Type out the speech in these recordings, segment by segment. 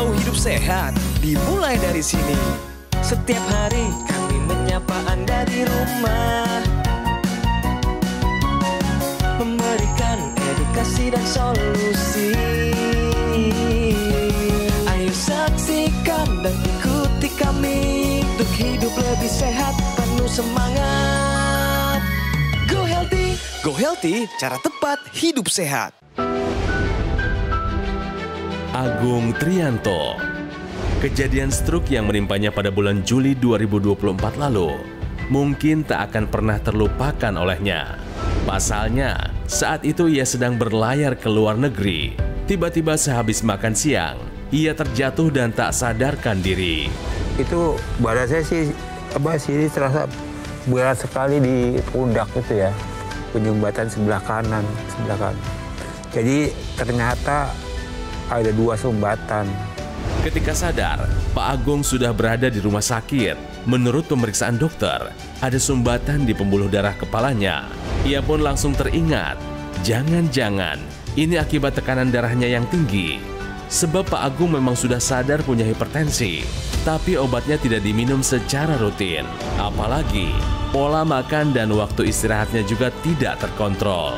Mau hidup sehat, dimulai dari sini. Setiap hari kami menyapa Anda di rumah, memberikan edukasi dan solusi. Ayo saksikan dan ikuti kami untuk hidup lebih sehat, penuh semangat. Go Healthy. Go Healthy, cara tepat hidup sehat. Agung Trianto. Kejadian stroke yang menimpanya pada bulan Juli 2024 lalu mungkin tak akan pernah terlupakan olehnya. Pasalnya, saat itu ia sedang berlayar ke luar negeri. Tiba-tiba sehabis makan siang, ia terjatuh dan tak sadarkan diri. Itu badan saya sih, sini terasa berat sekali di pundak itu ya. Penyumbatan sebelah kanan. Jadi ternyata ada 2 sumbatan. Ketika sadar, Pak Agung sudah berada di rumah sakit. Menurut pemeriksaan dokter, ada sumbatan di pembuluh darah kepalanya. Ia pun langsung teringat, jangan-jangan ini akibat tekanan darahnya yang tinggi. Sebab Pak Agung memang sudah sadar punya hipertensi, tapi obatnya tidak diminum secara rutin. Apalagi, pola makan dan waktu istirahatnya juga tidak terkontrol.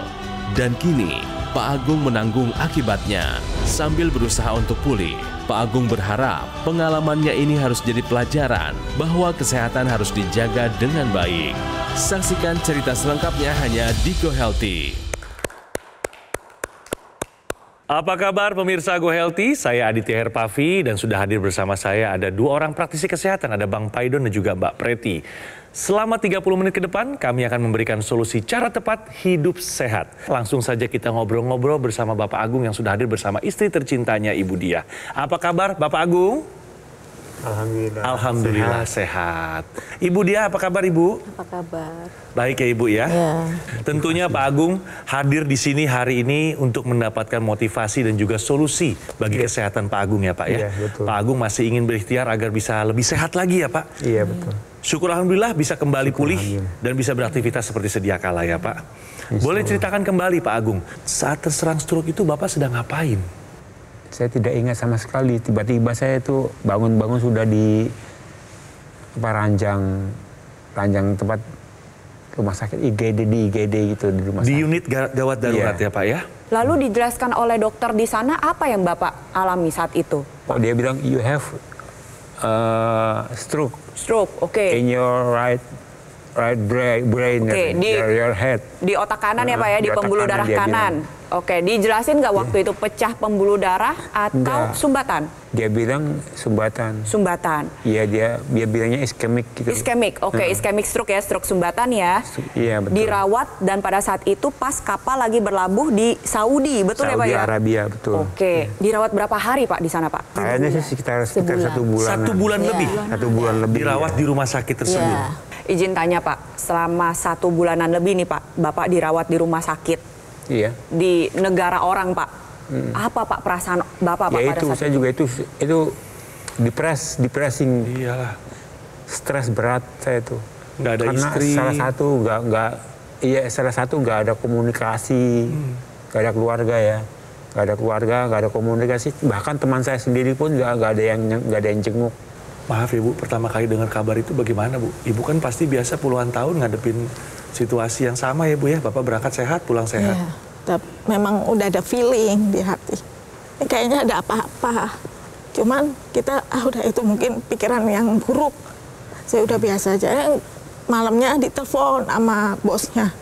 Dan kini, Pak Agung menanggung akibatnya. Sambil berusaha untuk pulih, Pak Agung berharap pengalamannya ini harus jadi pelajaran bahwa kesehatan harus dijaga dengan baik. Saksikan cerita selengkapnya hanya di Go Healthy. Apa kabar pemirsa Go Healthy? Saya Aditya Herpavi dan sudah hadir bersama saya ada 2 orang praktisi kesehatan, ada Bang Paidon dan juga Mbak Preti. Selama 30 menit ke depan, kami akan memberikan solusi cara tepat hidup sehat. Langsung saja kita ngobrol-ngobrol bersama Bapak Agung yang sudah hadir bersama istri tercintanya Ibu Diah. Apa kabar Bapak Agung? Alhamdulillah sehat. Ibu Diah, apa kabar Ibu? Apa kabar? Baik ya Ibu ya? Ya. Tentunya Pak Agung hadir di sini hari ini untuk mendapatkan motivasi dan juga solusi bagi kesehatan Pak Agung ya Pak ya? Iya, betul. Pak Agung masih ingin berikhtiar agar bisa lebih sehat lagi ya Pak? Iya, betul. Syukur Alhamdulillah bisa kembali pulih dan bisa beraktivitas seperti sedia kala ya Pak. Boleh ceritakan kembali Pak Agung, saat terserang stroke itu Bapak sedang ngapain? Saya tidak ingat sama sekali. Tiba-tiba saya itu bangun-bangun sudah di ranjang tempat rumah sakit IGD gitu di rumah sakit. Di unit gawat darurat ya Pak ya? Lalu dijelaskan oleh dokter di sana apa yang Bapak alami saat itu? Oh, dia bilang you have stroke. Stroke, oke. In your right brain, your head. Di otak kanan ya Pak ya, di otak pembuluh darah dia kanan. Oke, dijelasin nggak waktu itu pecah pembuluh darah atau Enggak. sumbatan? Dia bilang sumbatan. Sumbatan. Iya, dia bilangnya iskemik gitu. Iskemik, oke, iskemik stroke ya, stroke sumbatan ya. Iya, betul. Dirawat dan pada saat itu pas kapal lagi berlabuh di Saudi, betul ya Pak Saudi ya? Arabia, betul. Oke, dirawat berapa hari Pak di sana Pak? Kayaknya sih sekitar 1 bulan. 1 bulan lebih? 1 bulan lebih. Dirawat di rumah sakit tersebut? Ya. Izin tanya Pak, selama 1 bulanan lebih nih Pak, Bapak dirawat di rumah sakit Iya. di negara orang Pak. Apa Pak perasaan Bapak Pak Ya pada itu, saat saya juga itu depressing. Iyalah. Stres berat saya itu. Nggak ada Karena istri. salah satu nggak ada komunikasi, nggak ada keluarga ya. Nggak ada komunikasi. Bahkan teman saya sendiri pun nggak ada yang jenguk. Maaf Ibu, pertama kali dengar kabar itu bagaimana Bu? Ibu kan pasti biasa puluhan tahun ngadepin situasi yang sama ya Bu ya? Bapak berangkat sehat, pulang sehat. Ya, memang udah ada feeling di hati. Kayaknya ada apa-apa. Cuman kita, udah itu mungkin pikiran yang buruk. Saya udah biasa aja. Malamnya ditelepon sama bosnya.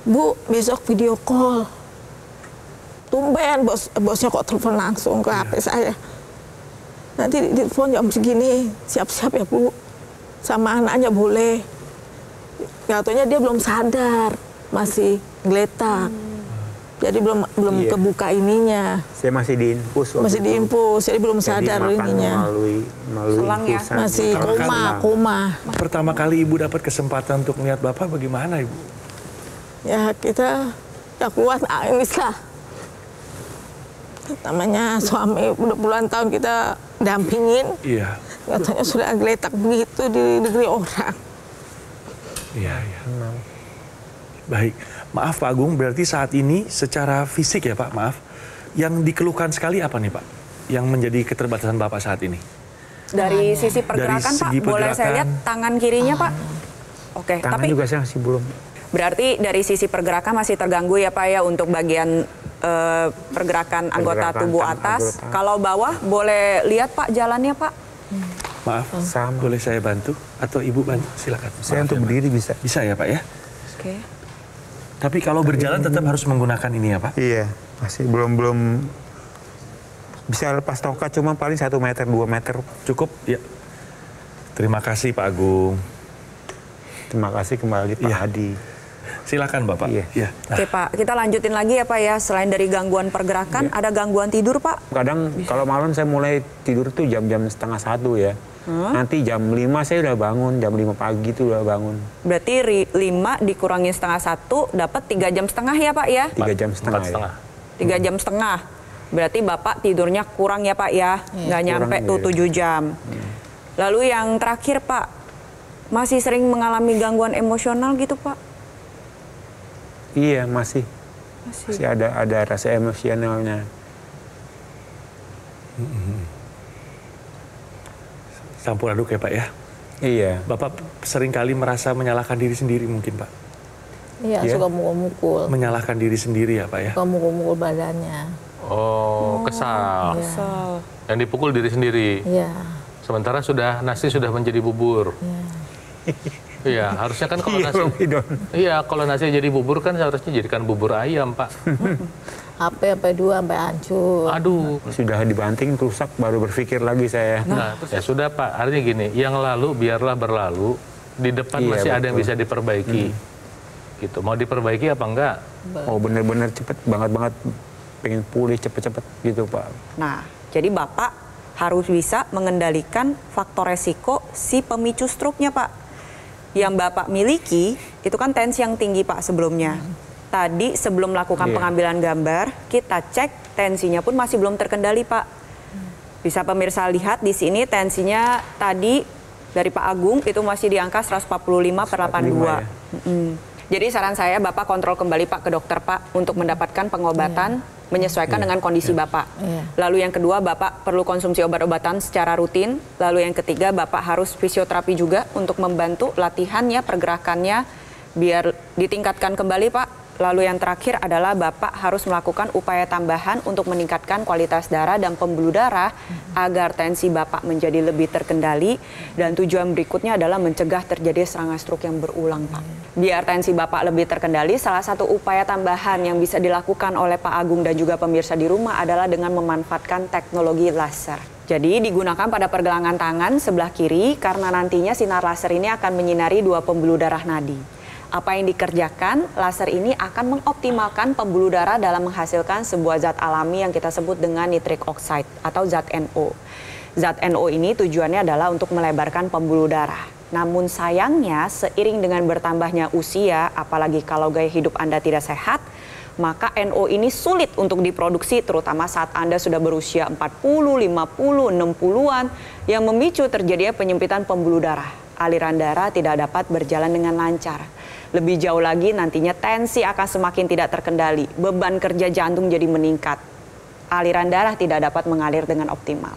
Bu, besok video call. Tumben bosnya kok telepon langsung ke HP saya. Nanti di telepon jam segini, siap-siap ya Bu. Sama anaknya boleh. Katanya dia belum sadar, masih geletak. Jadi belum kebuka ininya. Saya masih diinfus. Masih diinfus, jadi belum sadar ininya. Melalui Selang ya? infusan. Masih koma. Pertama kali Ibu dapat kesempatan untuk melihat Bapak bagaimana Ibu? Ya kita ya kuat nangis lah. Namanya suami udah puluhan tahun kita dampingin. Iya. Katanya sudah geletak begitu di negeri orang. Iya. Baik. Maaf Pak Agung, berarti saat ini secara fisik ya Pak, maaf. Yang dikeluhkan sekali apa nih Pak? yang menjadi keterbatasan Bapak saat ini? Dari sisi pergerakan, segi Pak, boleh saya lihat tangan kirinya, Pak? Oke, Tangan tapi juga saya masih belum. berarti dari sisi pergerakan masih terganggu ya, Pak, ya, untuk bagian pergerakan anggota Pergerakan tubuh tangan, atas. anggota. Kalau bawah, boleh lihat, Pak, jalannya, Pak? Maaf, Sama. boleh saya bantu? Atau Ibu bantu? Silakan. Saya Maaf untuk ya, Pak. berdiri bisa. Bisa ya Pak ya? Oke. Tapi kalau berjalan tetap harus menggunakan ini ya Pak? Iya, masih belum bisa lepas tongkat, cuma paling 1 meter, 2 meter. Cukup? Ya. Terima kasih Pak Agung. Terima kasih kembali Pak Iya. Hadi. Silakan Bapak. Iya. Ya. Oke, Pak, kita lanjutin lagi ya, Pak, ya. Selain dari gangguan pergerakan, ada gangguan tidur, Pak? Kadang kalau malam saya mulai tidur tuh jam-jam 12:30 ya. Nanti jam 5 saya udah bangun, jam 5 pagi tuh udah bangun. Berarti 5 dikurangin 12:30, dapat 3 jam setengah ya, Pak, ya? 3 jam setengah ya. 3 jam setengah. Berarti Bapak tidurnya kurang ya, Pak, ya? Nggak nyampe kurang, tuh iya. 7 jam. Lalu yang terakhir, Pak, masih sering mengalami gangguan emosional gitu, Pak? Iya, masih ada rasa emosionalnya. Campur aduk ya Pak ya? Iya. Bapak seringkali merasa menyalahkan diri sendiri mungkin Pak? Iya, Iya. suka mukul-mukul. Menyalahkan diri sendiri ya Pak ya? Suka mukul-mukul badannya. Oh, kesal. Kesel. Yang dipukul diri sendiri. Iya. Sementara nasi sudah menjadi bubur. Iya, harusnya kan kalau Iya, nasi. Bang Idon. Iya, kalau nasi jadi bubur kan seharusnya jadikan bubur ayam, Pak. HP sampai 2 sampai hancur. Aduh. Sudah dibanting, rusak, baru berpikir lagi saya. Nah, ya sudah Pak, artinya gini, yang lalu biarlah berlalu, di depan Iya, masih ada yang betul. bisa diperbaiki. Gitu. Mau diperbaiki apa enggak? Oh, bener-bener cepet banget, pengen pulih cepet-cepet gitu Pak. Nah, jadi Bapak harus bisa mengendalikan faktor resiko si pemicu stroke-nya, Pak. Yang Bapak miliki itu kan tensi yang tinggi, Pak, sebelumnya. Tadi sebelum melakukan Iya. pengambilan gambar, kita cek tensinya pun masih belum terkendali, Pak. Bisa pemirsa lihat di sini tensinya tadi dari Pak Agung itu masih di angka 145/82. ya. Jadi saran saya Bapak kontrol kembali Pak ke dokter Pak untuk mendapatkan pengobatan menyesuaikan dengan kondisi Bapak. Iya. Lalu yang kedua Bapak perlu konsumsi obat-obatan secara rutin. Lalu yang ketiga Bapak harus fisioterapi juga untuk membantu latihannya, pergerakannya biar ditingkatkan kembali Pak. Lalu yang terakhir adalah Bapak harus melakukan upaya tambahan untuk meningkatkan kualitas darah dan pembuluh darah agar tensi Bapak menjadi lebih terkendali dan tujuan berikutnya adalah mencegah terjadi serangan stroke yang berulang Pak. Biar tensi Bapak lebih terkendali, salah satu upaya tambahan yang bisa dilakukan oleh Pak Agung dan juga pemirsa di rumah adalah dengan memanfaatkan teknologi laser. Jadi digunakan pada pergelangan tangan sebelah kiri karena nantinya sinar laser ini akan menyinari 2 pembuluh darah nadi. Apa yang dikerjakan, laser ini akan mengoptimalkan pembuluh darah dalam menghasilkan sebuah zat alami yang kita sebut dengan nitric oxide atau zat NO. Zat NO ini tujuannya adalah untuk melebarkan pembuluh darah. Namun sayangnya seiring dengan bertambahnya usia, apalagi kalau gaya hidup Anda tidak sehat, maka NO ini sulit untuk diproduksi terutama saat Anda sudah berusia 40, 50, 60-an yang memicu terjadinya penyempitan pembuluh darah. Aliran darah tidak dapat berjalan dengan lancar. Lebih jauh lagi nantinya tensi akan semakin tidak terkendali, beban kerja jantung jadi meningkat. Aliran darah tidak dapat mengalir dengan optimal.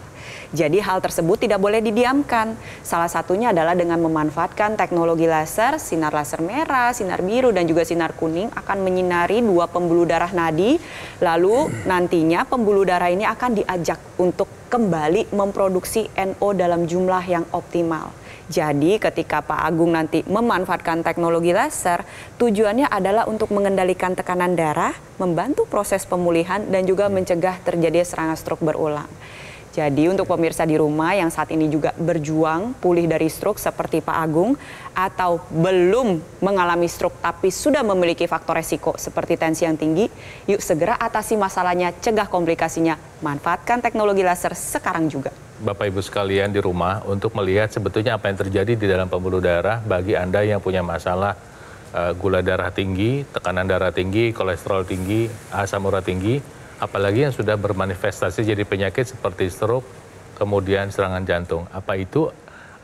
Jadi hal tersebut tidak boleh didiamkan. Salah satunya adalah dengan memanfaatkan teknologi laser, sinar laser merah, sinar biru dan juga sinar kuning akan menyinari 2 pembuluh darah nadi. Lalu nantinya pembuluh darah ini akan diajak untuk kembali memproduksi NO dalam jumlah yang optimal. Jadi ketika Pak Agung nanti memanfaatkan teknologi laser, tujuannya adalah untuk mengendalikan tekanan darah, membantu proses pemulihan dan juga mencegah terjadi serangan stroke berulang. Jadi untuk pemirsa di rumah yang saat ini juga berjuang pulih dari stroke seperti Pak Agung atau belum mengalami stroke tapi sudah memiliki faktor resiko seperti tensi yang tinggi, yuk segera atasi masalahnya, cegah komplikasinya, manfaatkan teknologi laser sekarang juga. Bapak Ibu sekalian di rumah untuk melihat sebetulnya apa yang terjadi di dalam pembuluh darah bagi Anda yang punya masalah gula darah tinggi, tekanan darah tinggi, kolesterol tinggi, asam urat tinggi, apalagi yang sudah bermanifestasi jadi penyakit seperti stroke, kemudian serangan jantung. Apa itu?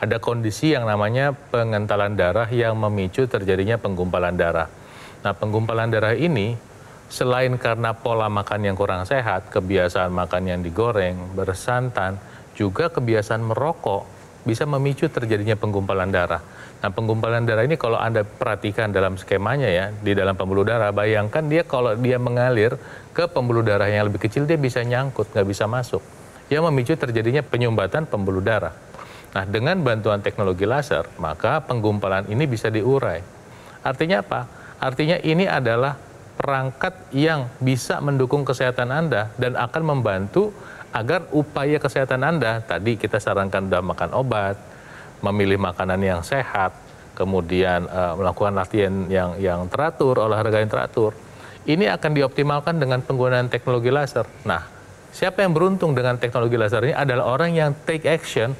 Ada kondisi yang namanya pengentalan darah yang memicu terjadinya penggumpalan darah. Nah, penggumpalan darah ini selain karena pola makan yang kurang sehat, kebiasaan makan yang digoreng, bersantan, juga kebiasaan merokok bisa memicu terjadinya penggumpalan darah. Nah, penggumpalan darah ini kalau Anda perhatikan dalam skemanya ya, di dalam pembuluh darah, bayangkan dia kalau dia mengalir ke pembuluh darah yang lebih kecil, dia bisa nyangkut, nggak bisa masuk. Yang memicu terjadinya penyumbatan pembuluh darah. Nah, dengan bantuan teknologi laser, maka penggumpalan ini bisa diurai. Artinya apa? Artinya ini adalah perangkat yang bisa mendukung kesehatan Anda dan akan membantu agar upaya kesehatan Anda, tadi kita sarankan sudah makan obat, memilih makanan yang sehat, kemudian melakukan latihan yang teratur, olahraga yang teratur, ini akan dioptimalkan dengan penggunaan teknologi laser. Nah, siapa yang beruntung dengan teknologi laser ini adalah orang yang take action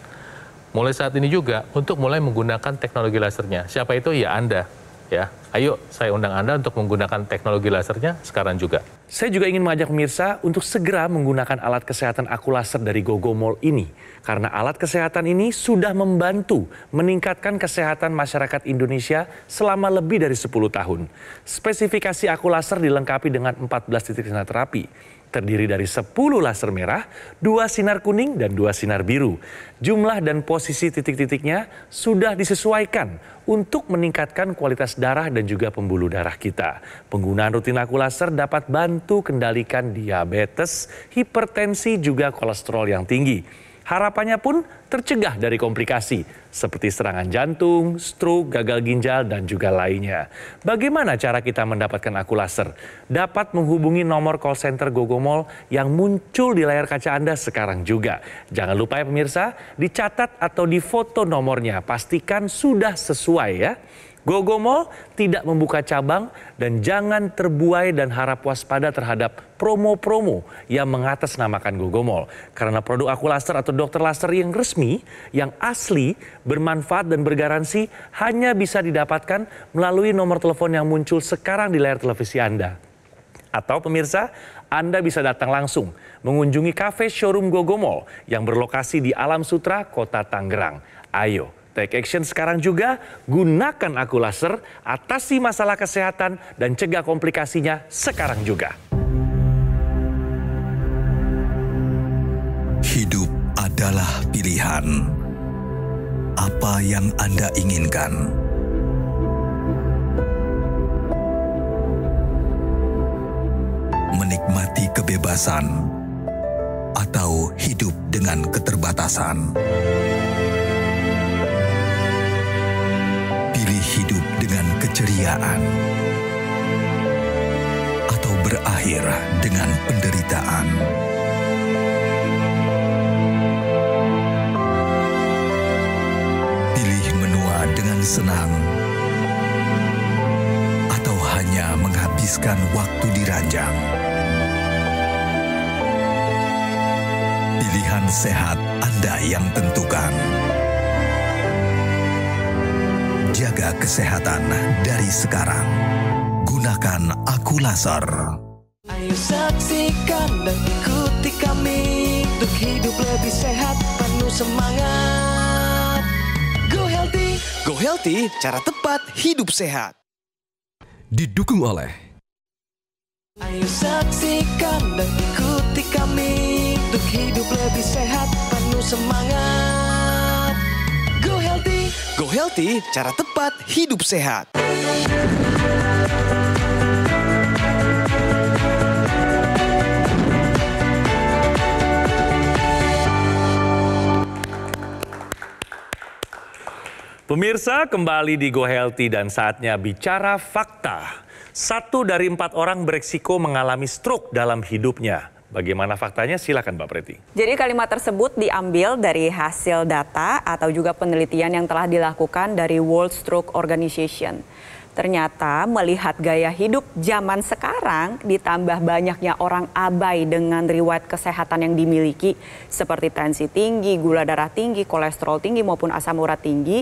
mulai saat ini juga untuk mulai menggunakan teknologi lasernya. Siapa itu? Ya Anda. Ya, ayo saya undang Anda untuk menggunakan teknologi lasernya sekarang juga. Saya juga ingin mengajak pemirsa untuk segera menggunakan alat kesehatan aku laser dari Gogomol ini. Karena alat kesehatan ini sudah membantu meningkatkan kesehatan masyarakat Indonesia selama lebih dari 10 tahun. Spesifikasi aku laser dilengkapi dengan 14 titik sinar terapi. Terdiri dari 10 laser merah, 2 sinar kuning, dan 2 sinar biru. Jumlah dan posisi titik-titiknya sudah disesuaikan untuk meningkatkan kualitas darah dan juga pembuluh darah kita. Penggunaan rutin aku laser dapat bantu kendalikan diabetes, hipertensi, juga kolesterol yang tinggi. Harapannya pun tercegah dari komplikasi seperti serangan jantung, stroke, gagal ginjal, dan juga lainnya. Bagaimana cara kita mendapatkan aku laser? Dapat menghubungi nomor call center Gogomol yang muncul di layar kaca Anda sekarang juga. Jangan lupa ya pemirsa, dicatat atau difoto nomornya. Pastikan sudah sesuai ya. Gogomol tidak membuka cabang dan jangan terbuai dan harap waspada terhadap promo-promo yang mengatasnamakan Gogomol. Karena produk aku laser atau dokter laser yang resmi, yang asli, bermanfaat dan bergaransi hanya bisa didapatkan melalui nomor telepon yang muncul sekarang di layar televisi Anda. Atau pemirsa, Anda bisa datang langsung mengunjungi kafe showroom Gogomol yang berlokasi di Alam Sutra, Kota Tangerang. Ayo, take action sekarang juga, gunakan aku laser, atasi masalah kesehatan, dan cegah komplikasinya sekarang juga. Hidup adalah pilihan. Apa yang Anda inginkan? Menikmati kebebasan atau hidup dengan keterbatasan? Hidup dengan keceriaan atau berakhir dengan penderitaan. Pilih menua dengan senang atau hanya menghabiskan waktu di ranjang. Pilihan sehat Anda yang tentukan. Jaga kesehatan dari sekarang. Gunakan aku laser. Ayo saksikan dan ikuti kami untuk hidup lebih sehat, penuh semangat. Go Healthy. Go Healthy, cara tepat hidup sehat. Didukung oleh Ayo saksikan dan ikuti kami untuk hidup lebih sehat, penuh semangat. Go Healthy. Go Healthy, cara tepat hidup sehat. Pemirsa, kembali di Go Healthy dan saatnya bicara fakta. 1 dari 4 orang beresiko mengalami stroke dalam hidupnya. Bagaimana faktanya? Silakan Mbak Preti. Jadi kalimat tersebut diambil dari hasil data atau juga penelitian yang telah dilakukan dari World Stroke Organization. Ternyata melihat gaya hidup zaman sekarang ditambah banyaknya orang abai dengan riwayat kesehatan yang dimiliki seperti tensi tinggi, gula darah tinggi, kolesterol tinggi maupun asam urat tinggi,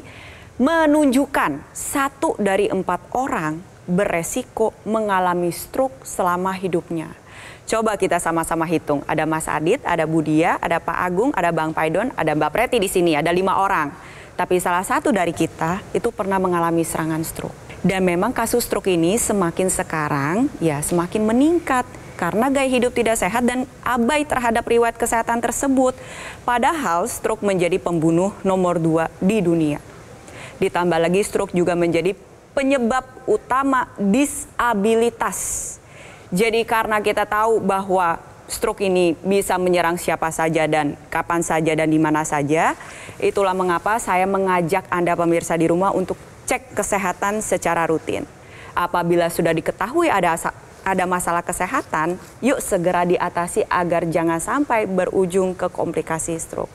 menunjukkan 1 dari 4 orang beresiko mengalami stroke selama hidupnya. Coba kita sama-sama hitung. Ada Mas Adit, ada Budia, ada Pak Agung, ada Bang Paidon, ada Mbak Preti di sini. Ada 5 orang. Tapi salah satu dari kita itu pernah mengalami serangan stroke. Dan memang kasus stroke ini semakin sekarang ya semakin meningkat karena gaya hidup tidak sehat dan abai terhadap riwayat kesehatan tersebut. Padahal stroke menjadi pembunuh nomor 2 di dunia. Ditambah lagi stroke juga menjadi penyebab utama disabilitas. Jadi karena kita tahu bahwa stroke ini bisa menyerang siapa saja dan kapan saja dan di mana saja. Itulah mengapa saya mengajak Anda pemirsa di rumah untuk cek kesehatan secara rutin. Apabila sudah diketahui ada masalah kesehatan, yuk segera diatasi agar jangan sampai berujung ke komplikasi stroke.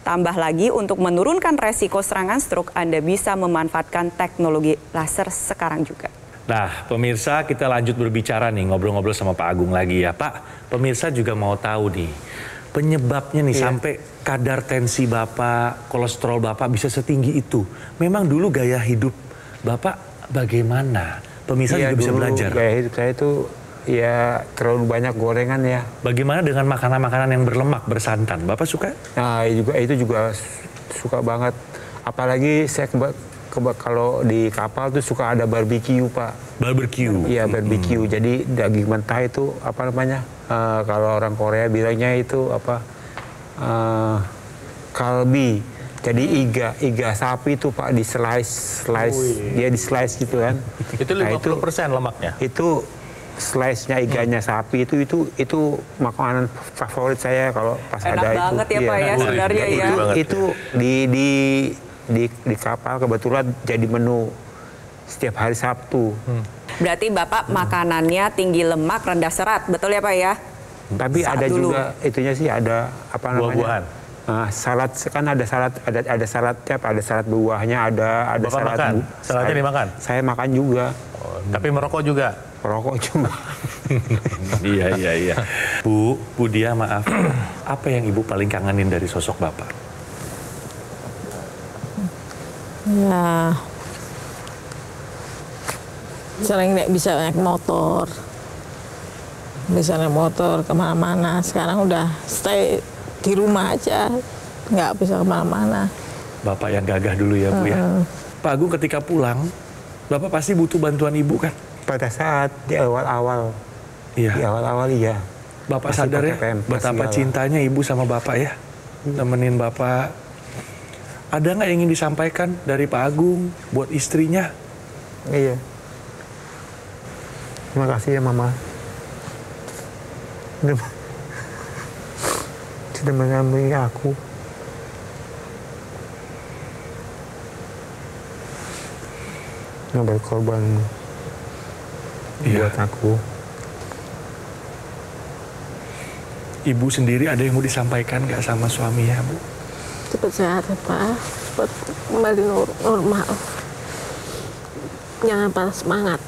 Tambah lagi untuk menurunkan resiko serangan stroke, Anda bisa memanfaatkan teknologi laser sekarang juga. Nah, pemirsa, kita lanjut berbicara nih, ngobrol-ngobrol sama Pak Agung lagi ya. Pak, pemirsa juga mau tahu nih, penyebabnya nih sampai kadar tensi Bapak, kolesterol Bapak bisa setinggi itu. Memang dulu gaya hidup Bapak bagaimana? Pemirsa juga bisa belajar. Gaya hidup saya itu ya terlalu banyak gorengan ya. Bagaimana dengan makanan-makanan yang berlemak, bersantan? Bapak suka? Nah, itu juga suka banget. Apalagi saya kalau di kapal tuh suka ada barbecue, Pak. Barbecue? Iya, barbecue. Jadi daging mentah itu apa namanya? Kalau orang Korea bilangnya itu apa? Kalbi. Jadi iga sapi itu, Pak, di slice. Dia di slice gitu kan. Itu 50% lemaknya? Itu slice-nya iganya sapi itu makanan favorit saya kalau pas enak ada itu. Enak banget ya, Pak ya sebenarnya ya. Itu di kapal kebetulan jadi menu setiap hari Sabtu. Berarti Bapak makanannya tinggi lemak, rendah serat, betul ya Pak ya? Tapi ada dulu juga itunya sih ada apa namanya? Buah-buahan. Salad kan ada saladnya, ada salad buahnya, ada Bapak salad makan? Saladnya dimakan? Saya makan juga. Oh, tapi merokok juga? Merokok cuma. Iya. Bu Dia, maaf. Apa yang Ibu paling kangenin dari sosok Bapak? Ya, sering bisa naik motor. Bisa naik motor kemana-mana. Sekarang udah stay di rumah aja, nggak bisa kemana-mana. Bapak yang gagah dulu ya, Bu ya. Pak Agung ketika pulang, Bapak pasti butuh bantuan Ibu kan? Pada saat di awal-awal. Iya. Di awal-awal iya. Bapak sadar ya betapa cintanya Ibu sama Bapak ya. Nemenin Bapak. Ada nggak yang ingin disampaikan dari Pak Agung buat istrinya? Iya. Terima kasih ya Mama. Sudah mendampingi aku. Nggak berkorban buat aku. Ibu sendiri ada yang mau disampaikan nggak sama suaminya, Bu? Cepat sehat ya Pak, cepat kembali normal. Jangan patah semangat.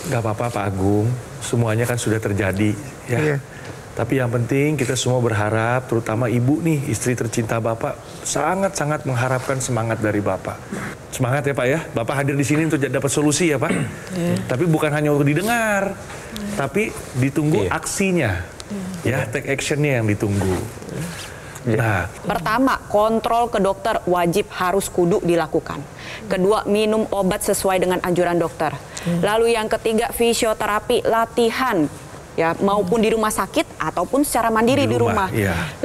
Gak apa-apa Pak Agung, semuanya kan sudah terjadi ya. Iya. Tapi yang penting kita semua berharap, terutama Ibu nih, istri tercinta Bapak, sangat-sangat mengharapkan semangat dari Bapak. Semangat ya Pak ya, Bapak hadir di sini untuk dapat solusi ya Pak. Tapi bukan hanya untuk didengar, tapi ditunggu aksinya, ya take actionnya yang ditunggu. Nah, pertama, kontrol ke dokter wajib harus kudu dilakukan. Kedua, minum obat sesuai dengan anjuran dokter. Lalu yang ketiga, fisioterapi, latihan. Ya, maupun di rumah sakit ataupun secara mandiri di rumah.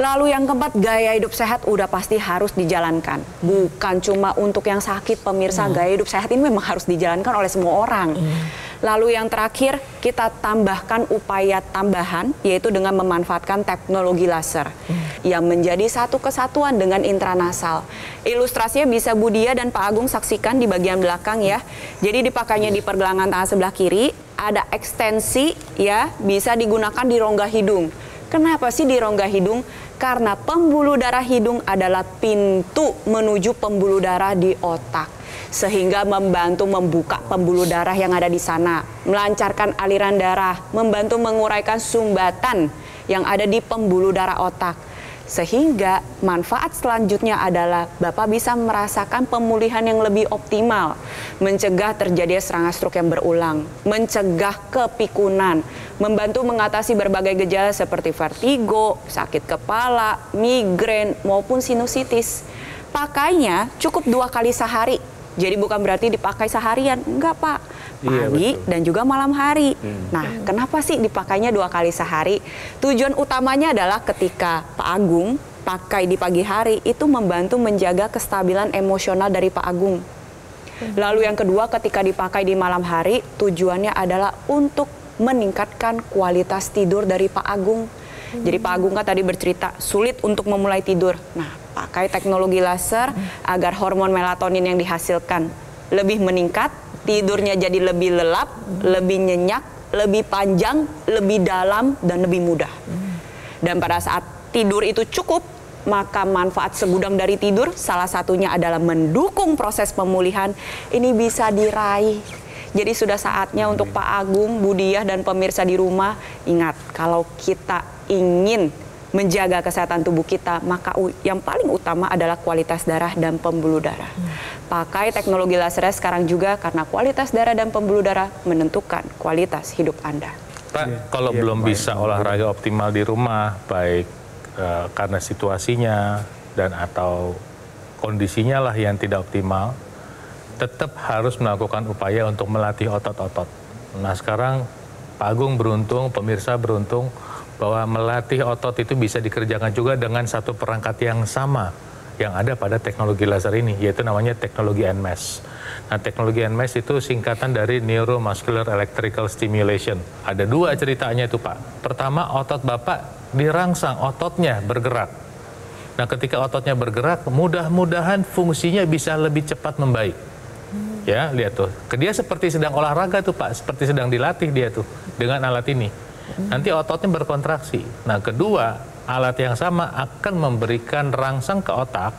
Lalu yang keempat, gaya hidup sehat udah pasti harus dijalankan. Bukan cuma untuk yang sakit, pemirsa, gaya hidup sehat ini memang harus dijalankan oleh semua orang. Lalu yang terakhir, kita tambahkan upaya tambahan, yaitu dengan memanfaatkan teknologi laser yang menjadi satu kesatuan dengan intranasal. Ilustrasinya bisa Bu Dia dan Pak Agung saksikan di bagian belakang ya. Jadi dipakainya di pergelangan tangan sebelah kiri, ada ekstensi ya, bisa digunakan di rongga hidung. Kenapa sih di rongga hidung? Karena pembuluh darah hidung adalah pintu menuju pembuluh darah di otak. Sehingga membantu membuka pembuluh darah yang ada di sana, melancarkan aliran darah, membantu menguraikan sumbatan yang ada di pembuluh darah otak. Sehingga manfaat selanjutnya adalah Bapak bisa merasakan pemulihan yang lebih optimal, mencegah terjadinya serangan stroke yang berulang, mencegah kepikunan, membantu mengatasi berbagai gejala seperti vertigo, sakit kepala, migrain, maupun sinusitis. Pakainya cukup 2 kali sehari. Jadi bukan berarti dipakai seharian, enggak Pak. Pagi dan juga malam hari. Nah, kenapa sih dipakainya 2 kali sehari? Tujuan utamanya adalah ketika Pak Agung pakai di pagi hari itu membantu menjaga kestabilan emosional dari Pak Agung. Lalu yang kedua, ketika dipakai di malam hari, tujuannya adalah untuk meningkatkan kualitas tidur dari Pak Agung. Jadi Pak Agung kan tadi bercerita sulit untuk memulai tidur. Nah, pakai teknologi laser agar hormon melatonin yang dihasilkan lebih meningkat, tidurnya jadi lebih lelap, lebih nyenyak, lebih panjang, lebih dalam, dan lebih mudah. Dan pada saat tidur itu cukup, maka manfaat segudang dari tidur, salah satunya adalah mendukung proses pemulihan, ini bisa diraih. Jadi sudah saatnya untuk Pak Agung, Bu Diah, dan pemirsa di rumah, ingat, kalau kita ingin menjaga kesehatan tubuh kita, maka yang paling utama adalah kualitas darah dan pembuluh darah. Pakai teknologi laser sekarang juga karena kualitas darah dan pembuluh darah menentukan kualitas hidup Anda. Pak, kalau belum bisa olahraga optimal di rumah, baik karena situasinya dan atau kondisinya lah yang tidak optimal, tetap harus melakukan upaya untuk melatih otot-otot. Nah sekarang Pak Agung beruntung, pemirsa beruntung, bahwa melatih otot itu bisa dikerjakan juga dengan satu perangkat yang sama yang ada pada teknologi laser ini, yaitu namanya teknologi NMES. Nah, teknologi NMES itu singkatan dari Neuromuscular Electrical Stimulation. Ada 2 ceritanya itu, Pak. Pertama, otot Bapak dirangsang, ototnya bergerak. Nah, ketika ototnya bergerak, mudah-mudahan fungsinya bisa lebih cepat membaik. Ya, lihat tuh. Dia seperti sedang olahraga tuh, Pak. Seperti sedang dilatih dia tuh dengan alat ini. Nanti ototnya berkontraksi. Nah, kedua, alat yang sama akan memberikan rangsang ke otak,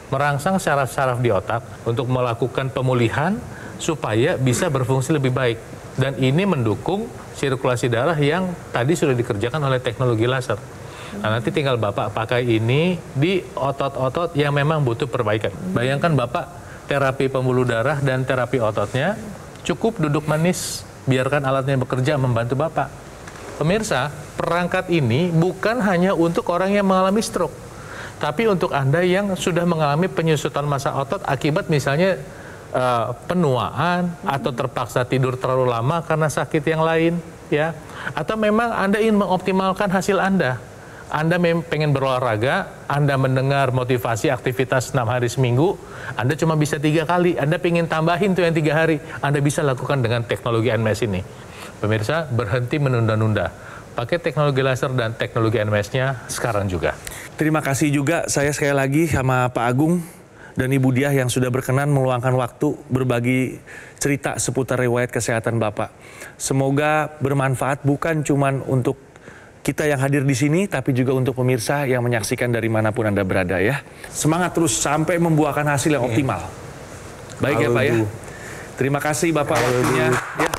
merangsang saraf-saraf di otak untuk melakukan pemulihan supaya bisa berfungsi lebih baik. Dan ini mendukung sirkulasi darah yang tadi sudah dikerjakan oleh teknologi laser. Nah, nanti tinggal Bapak pakai ini di otot-otot yang memang butuh perbaikan. Bayangkan Bapak terapi pembuluh darah dan terapi ototnya, cukup duduk manis, biarkan alatnya bekerja membantu Bapak. Pemirsa, perangkat ini bukan hanya untuk orang yang mengalami stroke, tapi untuk Anda yang sudah mengalami penyusutan massa otot akibat misalnya penuaan atau terpaksa tidur terlalu lama karena sakit yang lain, ya. Atau memang Anda ingin mengoptimalkan hasil Anda. Anda pengen berolahraga, Anda mendengar motivasi aktivitas 6 hari seminggu, Anda cuma bisa 3 kali, Anda pengen tambahin tuh yang 3 hari, Anda bisa lakukan dengan teknologi NMES ini. Pemirsa, berhenti menunda-nunda. Pakai teknologi laser dan teknologi NMES-nya sekarang juga. Terima kasih juga saya sekali lagi sama Pak Agung dan Ibu Diah yang sudah berkenan meluangkan waktu berbagi cerita seputar riwayat kesehatan Bapak. Semoga bermanfaat bukan cuma untuk kita yang hadir di sini, tapi juga untuk pemirsa yang menyaksikan dari manapun Anda berada ya. Semangat terus sampai membuahkan hasil yang optimal. Baik ya Pak ya. Terima kasih Bapak waktunya. Ya.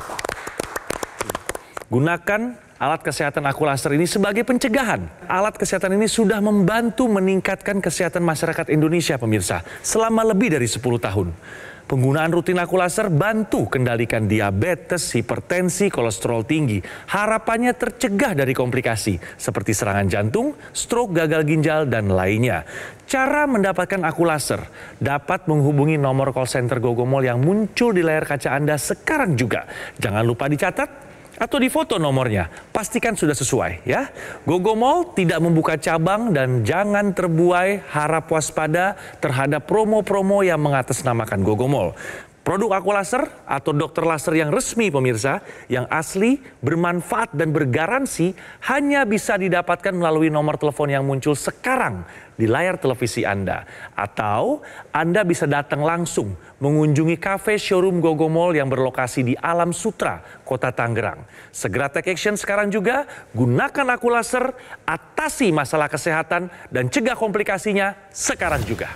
Gunakan alat kesehatan aku laser ini sebagai pencegahan. Alat kesehatan ini sudah membantu meningkatkan kesehatan masyarakat Indonesia, pemirsa, selama lebih dari 10 tahun. Penggunaan rutin aku laser bantu kendalikan diabetes, hipertensi, kolesterol tinggi. Harapannya tercegah dari komplikasi seperti serangan jantung, stroke, gagal ginjal, dan lainnya. Cara mendapatkan aku laser dapat menghubungi nomor call center Gogomol yang muncul di layar kaca Anda sekarang juga. Jangan lupa dicatat atau difoto nomornya, pastikan sudah sesuai ya. Gogomol tidak membuka cabang dan jangan terbuai, harap waspada terhadap promo-promo yang mengatasnamakan Gogomol. Produk aku laser atau dokter laser yang resmi pemirsa, yang asli, bermanfaat dan bergaransi hanya bisa didapatkan melalui nomor telepon yang muncul sekarang di layar televisi Anda. Atau Anda bisa datang langsung mengunjungi kafe showroom Gogomol yang berlokasi di Alam Sutra, Kota Tangerang. Segera take action sekarang juga, gunakan aku laser, atasi masalah kesehatan dan cegah komplikasinya sekarang juga.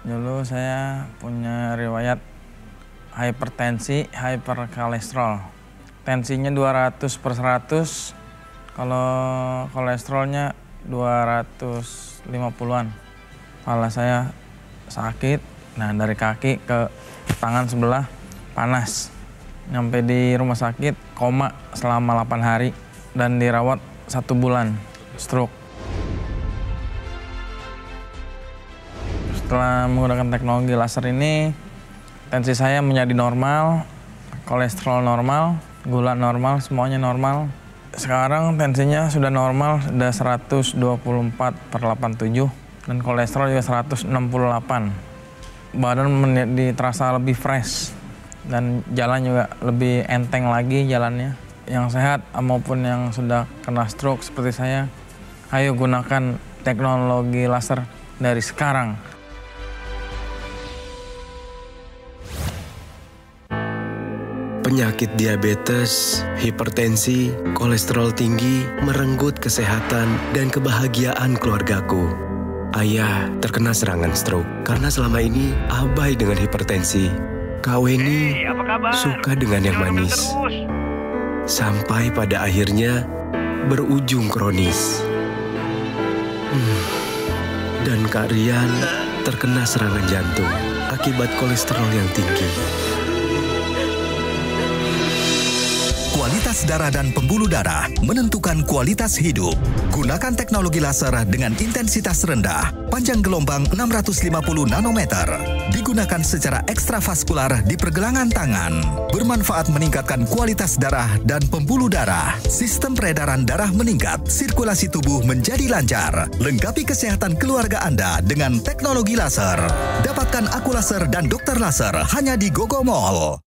Dulu saya punya riwayat hipertensi, hiperkolesterol. Tensinya 200/100, Kalau kolesterolnya 250-an. Kepala saya sakit, nah dari kaki ke tangan sebelah panas. Nyampe di rumah sakit, koma selama 8 hari dan dirawat 1 bulan, stroke. Setelah menggunakan teknologi laser ini, tensi saya menjadi normal, kolesterol normal, gula normal, semuanya normal. Sekarang tensinya sudah normal, sudah 124/87 dan kolesterol juga 168. Badan terasa lebih fresh dan jalan juga lebih enteng lagi jalannya. Yang sehat maupun yang sudah kena stroke seperti saya, ayo gunakan teknologi laser dari sekarang. Penyakit diabetes, hipertensi, kolesterol tinggi merenggut kesehatan dan kebahagiaan keluargaku. Ayah terkena serangan stroke karena selama ini abai dengan hipertensi. Kak Weni suka dengan yang manis. Sampai pada akhirnya berujung kronis. Dan Kak Rian terkena serangan jantung akibat kolesterol yang tinggi. Kualitas darah dan pembuluh darah menentukan kualitas hidup. Gunakan teknologi laser dengan intensitas rendah, panjang gelombang 650 nanometer. Digunakan secara ekstravaskular di pergelangan tangan. Bermanfaat meningkatkan kualitas darah dan pembuluh darah. Sistem peredaran darah meningkat, sirkulasi tubuh menjadi lancar. Lengkapi kesehatan keluarga Anda dengan teknologi laser. Dapatkan aku laser dan dokter laser hanya di Gogo Mall.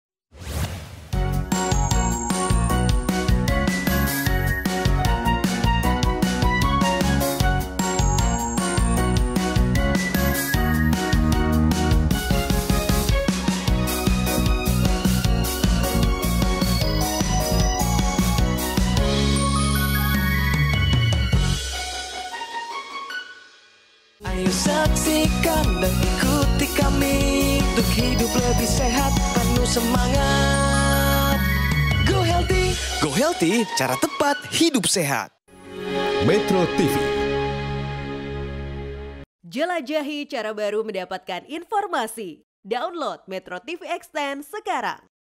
Ayo saksikan dan ikuti kami untuk hidup lebih sehat, penuh semangat. Go Healthy, cara tepat hidup sehat. Metro TV. Jelajahi cara baru mendapatkan informasi. Download Metro TV Extend sekarang.